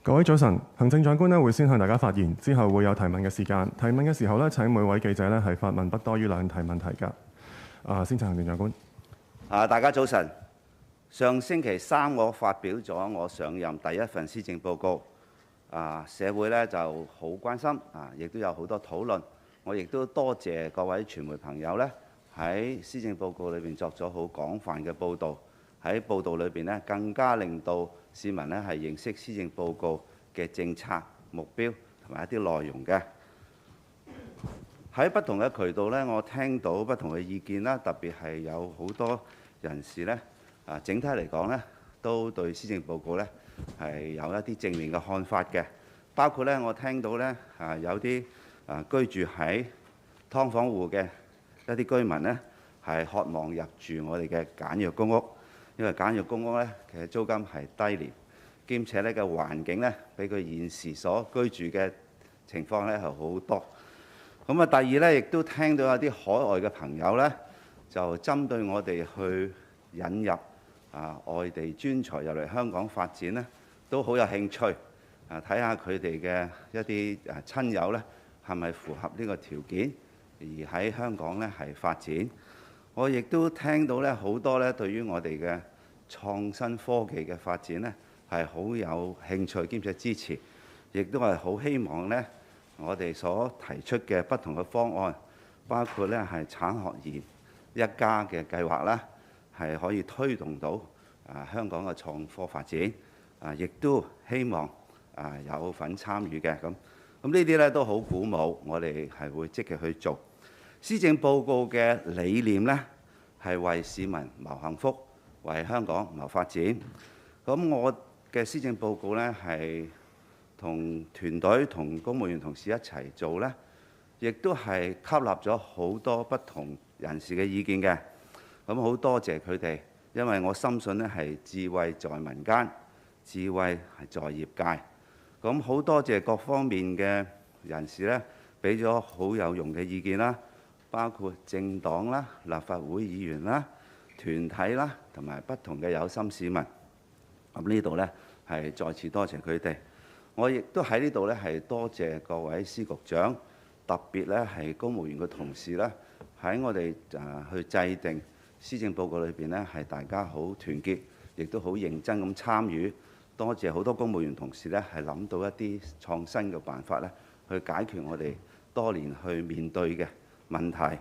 各位早晨，行政長官會先向大家發言，之後會有提問嘅時間。提問嘅時候請每位記者係發問不多於2題問題㗎。先請行政長官。大家早晨。上星期三我發表咗我上任第一份施政報告。社會就好關心，亦都有好多討論。我亦都多謝各位傳媒朋友喺施政報告裏邊作咗好廣泛嘅報導。喺報導裏邊更加令到市民係認識施政報告嘅政策目標同埋一啲內容嘅。喺不同嘅渠道我聽到不同嘅意見啦，特別係有好多人士整體嚟講都對施政報告係有一啲正面嘅看法嘅。包括我聽到有啲居住喺劏房戶嘅一啲居民係渴望入住我哋嘅簡約公屋。因為簡約公屋其實租金係低廉，兼且嘅環境比佢現時所居住嘅情況係好多。第二亦都聽到有啲海外嘅朋友就針對我哋去引入外地專才入嚟香港發展都好有興趣。睇下佢哋嘅一啲親友係咪符合呢個條件，而喺香港係發展。我亦都聽到好多對於我哋嘅創新科技嘅發展係好有興趣兼且支持，亦都係好希望我哋所提出嘅不同嘅方案，包括係產學研一家嘅計劃係可以推動到香港嘅創科發展。亦都希望有份參與嘅。咁呢啲都好鼓舞，我哋係會積極去做。施政報告嘅理念係為市民謀幸福，為香港謀發展。咁我嘅施政報告係同團隊同公務員同事一齊做亦都係吸納咗好多不同人士嘅意見嘅。咁好多謝佢哋，因為我深信係智慧在民間，智慧係在業界。咁好多謝各方面嘅人士俾咗好有用嘅意見啦，包括政黨啦、立法會議員啦、團體啦，同埋不同嘅有心市民。咁呢度係再次多謝佢哋。我亦都喺呢度係多謝各位司局長，特別係公務員嘅同事喺我哋去制定施政報告裏邊係大家好團結，亦都好認真咁參與。多謝好多公務員同事係諗到一啲創新嘅辦法去解決我哋多年去面對嘅問題。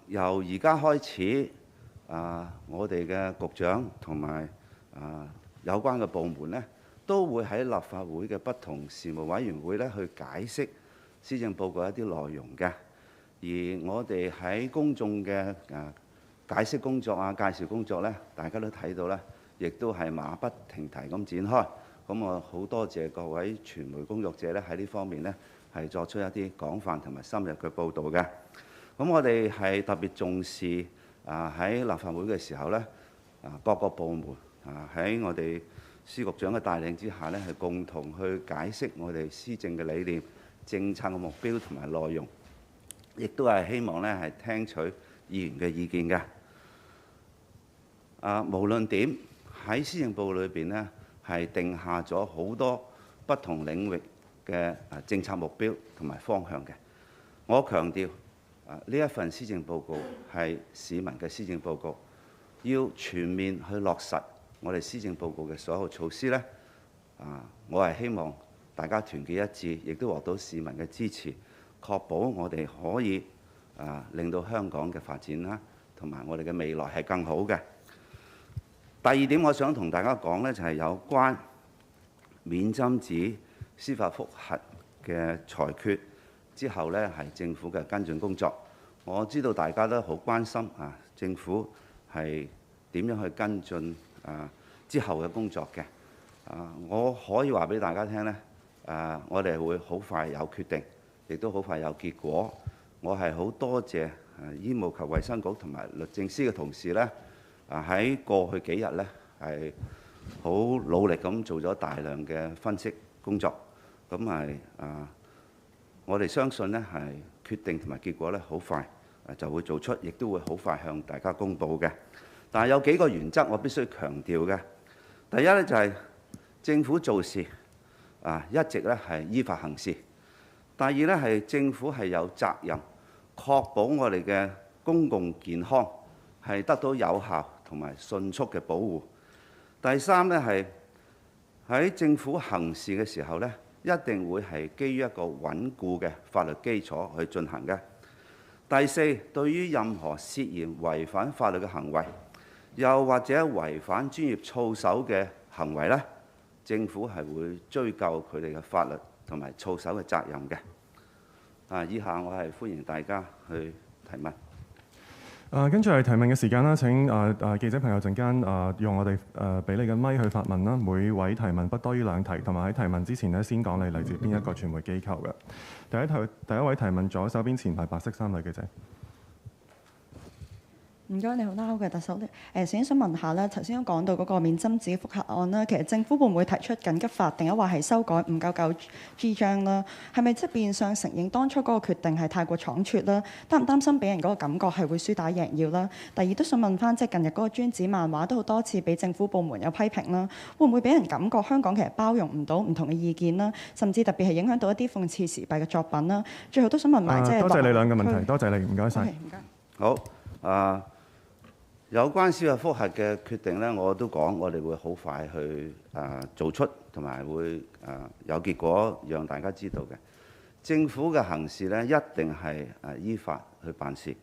由而家開始，我哋嘅局長同埋有關嘅部門都會喺立法會嘅不同事務委員會去解釋施政報告一啲內容嘅。而我哋喺公眾嘅解釋工作介紹工作大家都睇到亦都係馬不停蹄咁展開。咁我好多謝各位傳媒工作者喺呢方面係作出一啲廣泛同埋深入嘅報導嘅。咁我哋係特別重視喺立法會嘅時候各個部門喺我哋司局長嘅帶領之下係共同去解釋我哋施政嘅理念、政策嘅目標同埋內容，亦都係希望係聽取議員嘅意見嘅。無論點喺施政報告裏邊係定下咗好多不同領域嘅政策目標同埋方向嘅。我強調呢一份施政報告係市民嘅施政報告，要全面去落實我哋施政報告嘅所有措施我係希望大家團結一致，亦都獲到市民嘅支持，確保我哋可以令到香港嘅發展同埋我哋嘅未來係更好嘅。第二點，我想同大家講就係有關免針紙司法覆核嘅裁決之後係政府嘅跟進工作。我知道大家都好關心政府係點樣去跟進之後嘅工作嘅。我可以話俾大家聽我哋會好快有決定，亦都好快有結果。我係好多謝醫務及衛生局同埋律政司嘅同事喺過去幾日係好努力咁做咗大量嘅分析工作。咁我哋相信係決定同埋結果好快就會做出，亦都會好快向大家公佈嘅。但係有幾個原則我必須強調嘅。第一就係政府做事一直咧係依法行事。第二咧係政府係有責任確保我哋嘅公共健康係得到有效同埋迅速嘅保護。第三咧係喺政府行事嘅時候咧，一定會係基於一個穩固嘅法律基礎去進行嘅。第四，對於任何涉嫌違反法律嘅行為，又或者違反專業操守嘅行為咧，政府係會追究佢哋嘅法律同埋操守嘅責任嘅。以下我係歡迎大家去提問。跟住係提問嘅時間啦。請記者朋友陣間用我哋俾你嘅咪去發問啦。每位提問不多於2題，同埋喺提問之前呢，先講你嚟自邊一個傳媒機構嘅。第一位提問左手邊前排白色衫女記者。唔該，你好，嘅特首首先想問下咧，頭先都講到嗰個免針紙覆核案啦，其實政府會唔會提出緊急法，定係話係修改599 G 章啦？係咪即係變相承認當初嗰個決定係太過倉促啦？擔唔擔心俾人嗰個感覺係會輸打贏要啦？第二都想問翻，即係近日嗰個專子漫畫都好多次俾政府部門有批評啦，會唔會俾人感覺香港其實包容唔到唔同嘅意見啦？甚至特別係影響到一啲諷刺時弊嘅作品啦？最後都想問埋即係多謝你兩個問題，多謝你，唔該晒。唔該。好，有關司法覆核嘅決定呢，我都講，我哋會好快去做出，同埋會有結果，讓大家知道嘅。政府嘅行事呢，一定係依法去辦事。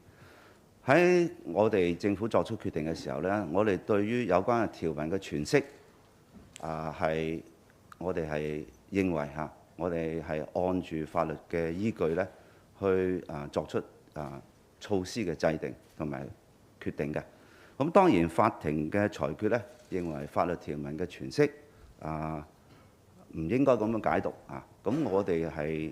喺我哋政府作出決定嘅時候呢，我哋對於有關嘅條文嘅詮釋係我哋係認為我哋係按住法律嘅依據呢去作出措施嘅制定同埋決定嘅。咁當然法庭嘅裁決咧，認為法律條文嘅詮釋唔應該咁樣解讀咁我哋係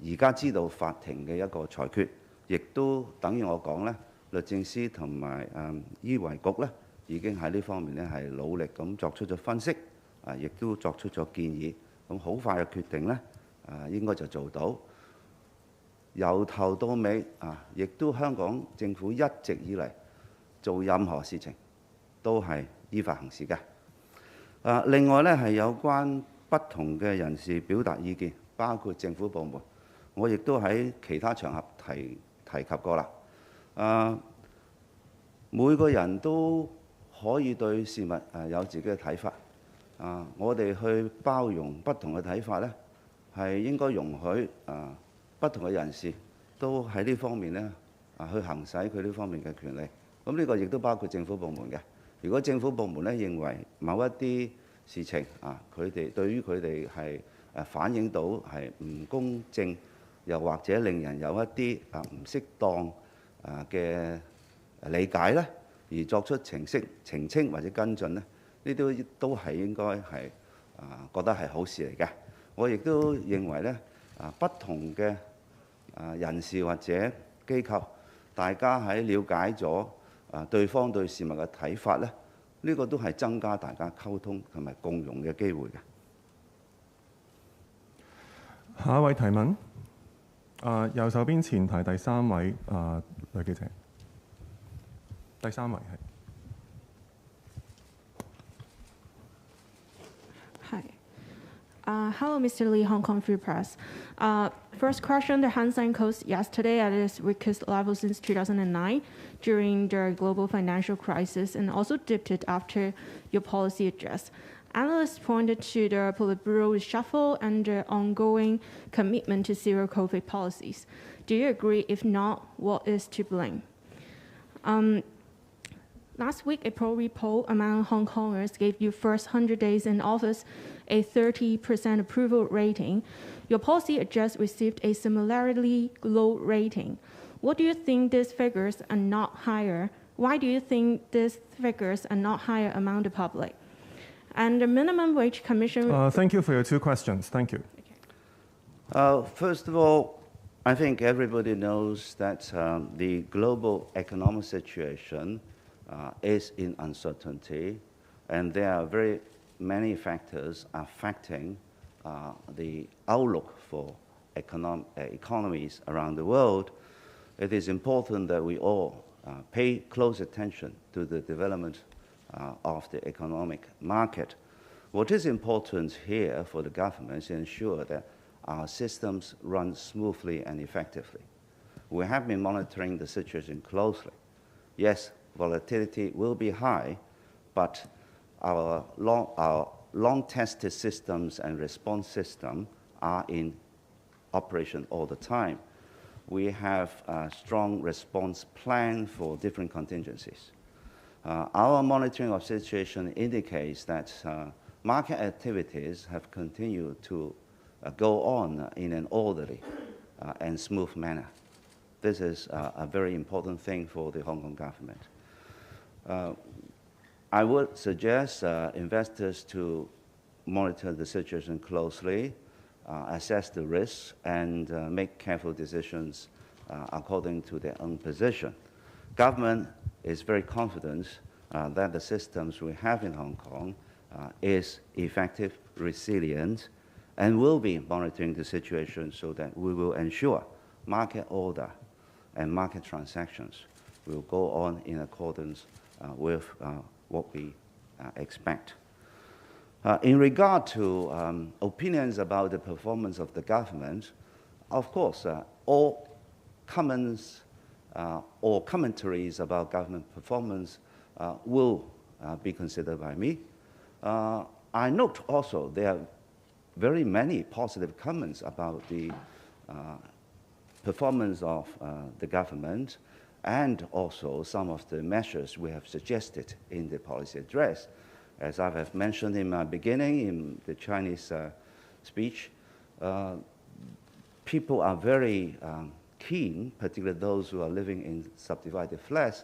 而家知道法庭嘅一個裁決，亦都等於我講咧，律政司同埋醫衞局咧已經喺呢方面咧係努力咁作出咗分析，亦都作出咗建議。咁好快嘅決定咧應該就做到。由頭到尾亦都香港政府一直以嚟做任何事情都係依法行事嘅。另外咧係有關不同嘅人士表達意見，包括政府部門，我亦都喺其他場合提及過啦。每個人都可以對事物有自己嘅睇法。我哋去包容不同嘅睇法咧，係應該容許不同嘅人士都喺呢方面咧去行使佢呢方面嘅權利。咁呢個亦都包括政府部門嘅。如果政府部門咧認為某一啲事情佢哋對於佢哋係反映到係唔公正，又或者令人有一啲唔適當嘅理解咧，而作出澄清或者跟進咧，呢啲都係應該係覺得係好事嚟嘅。我亦都認為咧不同嘅人士或者機構，大家喺了解咗對方對事物嘅睇法咧，呢個都係增加大家溝通同埋共融嘅機會嘅。下一位提問，右手邊前排第3位女記者，第3位係。Hello, Mr. Lee, Hong Kong Free Press. First question, the Hang Seng closed yesterday at its weakest level since 2009 during the global financial crisis and also dipped it after your policy address. Analysts pointed to the Politburo reshuffle and the ongoing commitment to zero COVID policies. Do you agree? If not, what is to blame? Last week, a poll among Hong Kongers gave you first 100 days in office a 30% approval rating. Your policy address received a similarly low rating. What do you think these figures are not higher? Why do you think these figures are not higher among the public? And the minimum wage commission... Thank you for your 2 questions. Thank you. Okay. First of all, I think everybody knows that the global economic situation is in uncertainty, and there are very many factors affecting the outlook for economies around the world. It is important that we all pay close attention to the development of the economic market. What is important here for the government is to ensure that our systems run smoothly and effectively. We have been monitoring the situation closely. Yes, volatility will be high, but our long-tested systems and response system are in operation all the time. We have a strong response plan for different contingencies. Our monitoring of situation indicates that market activities have continued to go on in an orderly and smooth manner. This is a very important thing for the Hong Kong government. I would suggest investors to monitor the situation closely, assess the risks, and make careful decisions according to their own position. Government is very confident that the systems we have in Hong Kong is effective, resilient, and will be monitoring the situation so that we will ensure market order and market transactions will go on in accordance with what we expect. In regard to opinions about the performance of the government, of course, all comments or commentaries about government performance will be considered by me. I note also there are very many positive comments about the performance of the government and also some of the measures we have suggested in the policy address. As I have mentioned in my beginning in the Chinese speech, people are very keen, particularly those who are living in subdivided flats,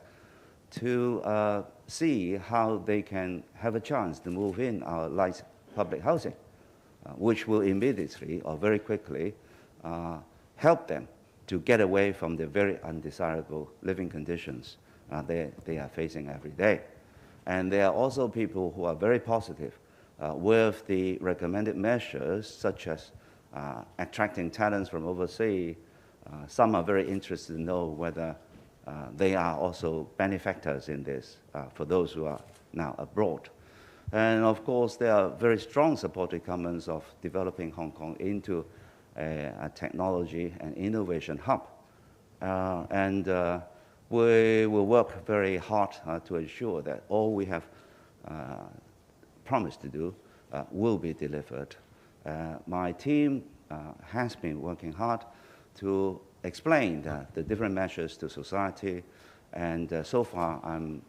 to see how they can have a chance to move in our light public housing, which will immediately or very quickly help them to get away from the very undesirable living conditions they are facing every day. And there are also people who are very positive with the recommended measures, such as attracting talents from overseas. Some are very interested to know whether they are also benefactors in this for those who are now abroad. And of course, there are very strong supportive comments of developing Hong Kong into a technology and innovation hub. We will work very hard to ensure that all we have promised to do will be delivered. My team has been working hard to explain the different measures to society, and so far I'm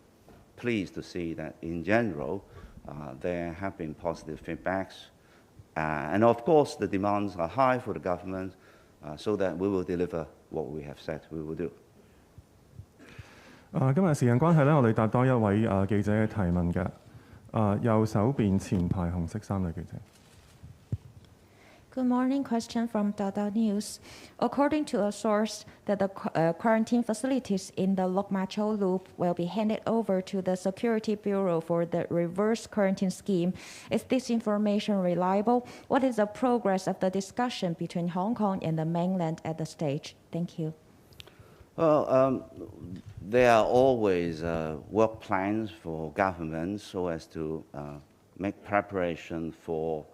pleased to see that in general there have been positive feedbacks. And of course, the demands are high for the government so that we will deliver what we have said we will do. 今日時間關係咧，我哋答多一位記者嘅提問嘅。右手邊前排紅色衫嘅記者。Good morning. Question from Dada News. According to a source, that the quarantine facilities in the Lok Ma Chau Loop will be handed over to the Security Bureau for the reverse quarantine scheme. Is this information reliable? What is the progress of the discussion between Hong Kong and the mainland at the stage? Thank you. Well, there are always work plans for governments so as to make preparation for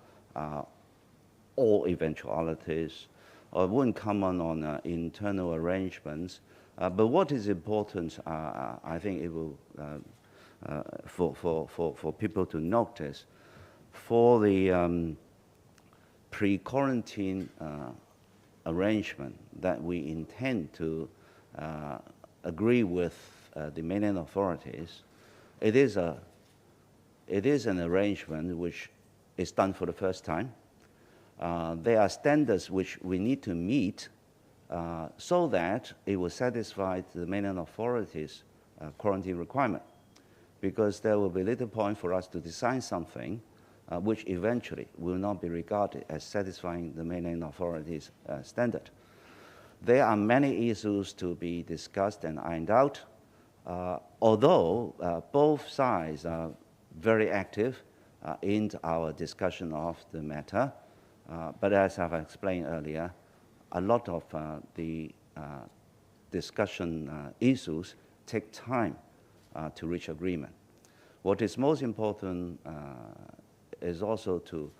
all eventualities. I wouldn't comment on internal arrangements, but what is important, I think it will, for people to notice, for the pre-quarantine arrangement that we intend to agree with the mainland authorities, it is an arrangement which is done for the first time. There are standards which we need to meet so that it will satisfy the mainland authorities' quarantine requirement, because there will be little point for us to design something which eventually will not be regarded as satisfying the mainland authorities' standard. There are many issues to be discussed and ironed out, although both sides are very active in our discussion of the matter. But as I've explained earlier, a lot of the discussion issues take time to reach agreement. What is most important is also to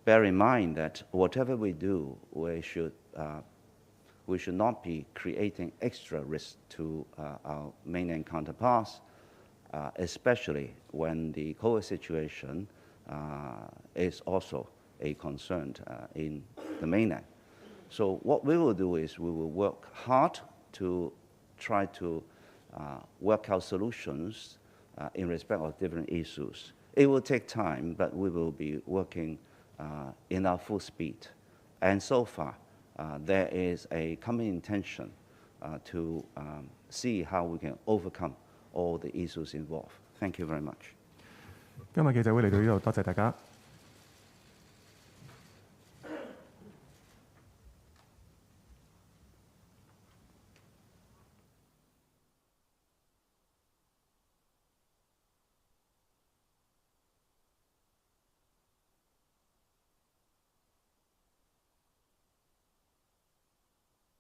bear in mind that whatever we do, we should not be creating extra risk to our mainland counterparts, especially when the COVID situation is also a concern in the mainland. So what we will do is we will work hard to try to work out solutions in respect of different issues. It will take time, but we will be working in our full speed. And so far, there is a common intention to see how we can overcome all the issues involved. Thank you very much. 今日記者會嚟到呢度，多謝大家。